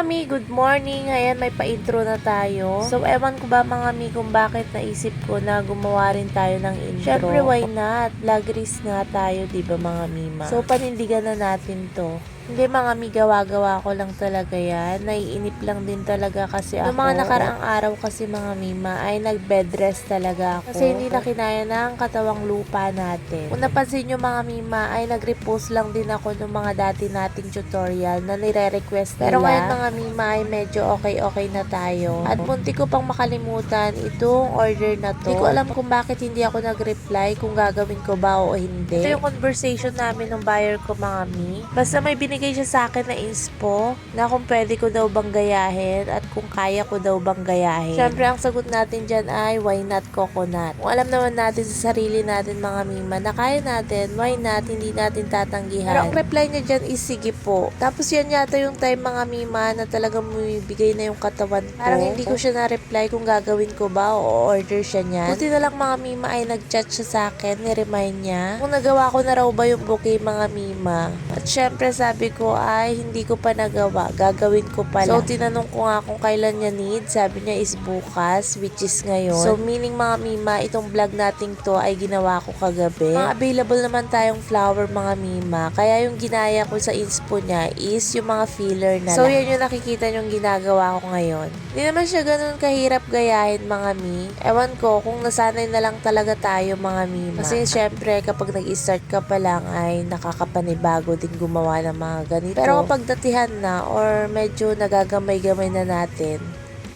mga mi, good morning. Ayan, may pa-intro na tayo. So, ewan ko ba mga mi kung bakit naisip ko na gumawa rin tayo ng intro. Syempre, why not? Lagris nga tayo, di ba mga mima? So, panindigan na natin to. Hindi mga mi, gawa-gawa ko lang talaga yan. Naiinip lang din talaga kasi ako. Noong mga nakaraang araw kasi mga mima ay nag-bed rest talaga ako. Kasi hindi na kinaya ng katawang lupa natin. Kung napansin nyo mga mima ay nag-repost lang din ako ng mga dati nating tutorial na nire-request nila. Pero ngayon mga mima ay medyo okay na tayo. At munti ko pang makalimutan itong order na to. Hindi ko alam kung bakit hindi ako nag-reply kung gagawin ko ba o hindi. Ito yung conversation namin ng buyer ko mga mi. Basta may binigay siya sa akin na inspo na kung pwede ko daw bang gayahin at kung kaya ko daw bang gayahin. Syempre ang sagot natin dyan ay why not coconut. Kung alam naman natin sa sarili natin mga mima na kaya natin, why not, hindi natin tatanggihan. Pero ang reply niya dyan is sige po. Tapos yan yata yung time mga mima na talagang bumibigay na yung katawan ko. Parang hindi ko siya na-reply kung gagawin ko ba o order siya niyan. Buti na lang mga mima ay nag-chat siya sa akin, ni-remind niya kung nagawa ko na raw ba yung bouquet mga mima. At syempre sabi ko ay hindi ko pa nagawa, gagawin ko pala. So tinanong ko nga kung kailan niya need, sabi niya is bukas, which is ngayon. So meaning mga mima, itong vlog nating to ay ginawa ko kagabi. Mga available naman tayong flower mga mima, kaya yung ginaya ko sa inspo niya is yung mga filler na so, lang. So yan yung nakikita yung ginagawa ko ngayon. Hindi naman siya ganun kahirap gayahin mga mi. Ewan ko kung nasanay na lang talaga tayo mga mima. Kasi syempre kapag nag-start ka pa lang ay nakakapanibago din gumawa ng mga ganito. Pero kapag datihan na or medyo nagagamay-gamay na natin,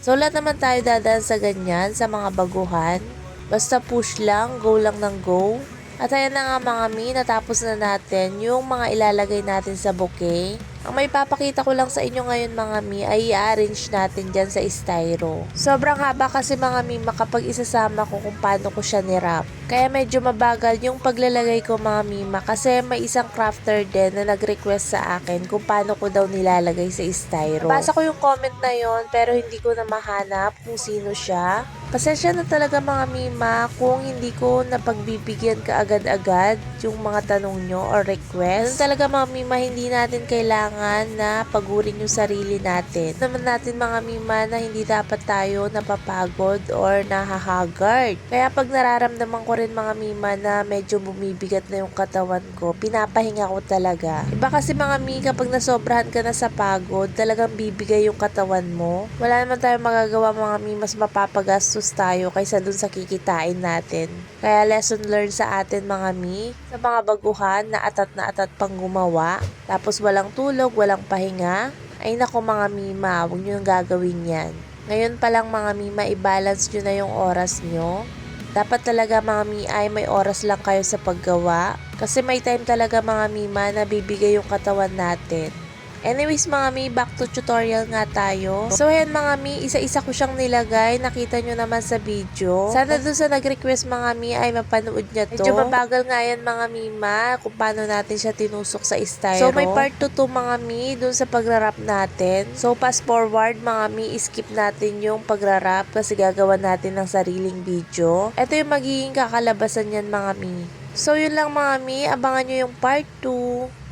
so lahat naman tayo dadaan sa ganyan, sa mga baguhan. Basta push lang, go lang ng go. At ayan na nga mga mi, natapos na natin yung mga ilalagay natin sa bouquet. Ang may papakita ko lang sa inyo ngayon mga mi ay i-arrange natin dyan sa styro. Sobrang haba kasi mga mi kapag isasama ko kung paano ko siya nirap. Kaya medyo mabagal yung paglalagay ko mga mima kasi may isang crafter din na nag-request sa akin kung paano ko daw nilalagay sa styro. Nabasa ko yung comment na yon pero hindi ko na mahanap kung sino siya. Pasensya na talaga mga mima kung hindi ko napagbibigyan ka agad-agad yung mga tanong nyo or request. Talaga mga mima, hindi natin kailangan na pagurin yung sarili natin. Naman natin mga mima na hindi dapat tayo napapagod or nahahagard. Kaya pag nararamdaman ko rin mga mima na medyo bumibigat na yung katawan ko, pinapahinga ko talaga. Iba kasi mga mi, kapag nasobrahan ka na sa pagod, talagang bibigay yung katawan mo. Wala naman tayong magagawa mga mi, mas mapapagastos tayo kaysa dun sa kikitain natin. Kaya lesson learned sa atin mga mi, sa mga baguhan na atat pang gumawa, tapos walang tulog, walang pahinga, ay nako mga mima, huwag nyo nang gagawin yan. Ngayon pa lang mga mima, i-balance nyo na yung oras nyo. Dapat talaga mga mi ay may oras lang kayo sa paggawa. Kasi may time talaga mga mima na bibigay yung katawan natin. Anyways mga mi, back to tutorial nga tayo. So ayan mga mi, isa-isa ko siyang nilagay. Nakita nyo naman sa video. Sana dun sa nag-request mga mi ay mapanood niya to. Medyo mabagal nga yan mga mima kung paano natin siya tinusok sa styro. So may part 2 to mga mi dun sa pagrarap natin. So fast forward mga mi, skip natin yung pagrarap kasi gagawa natin ng sariling video. Ito yung magiging kakalabasan yan mga mi. So yun lang mga mi, abangan nyo yung part 2.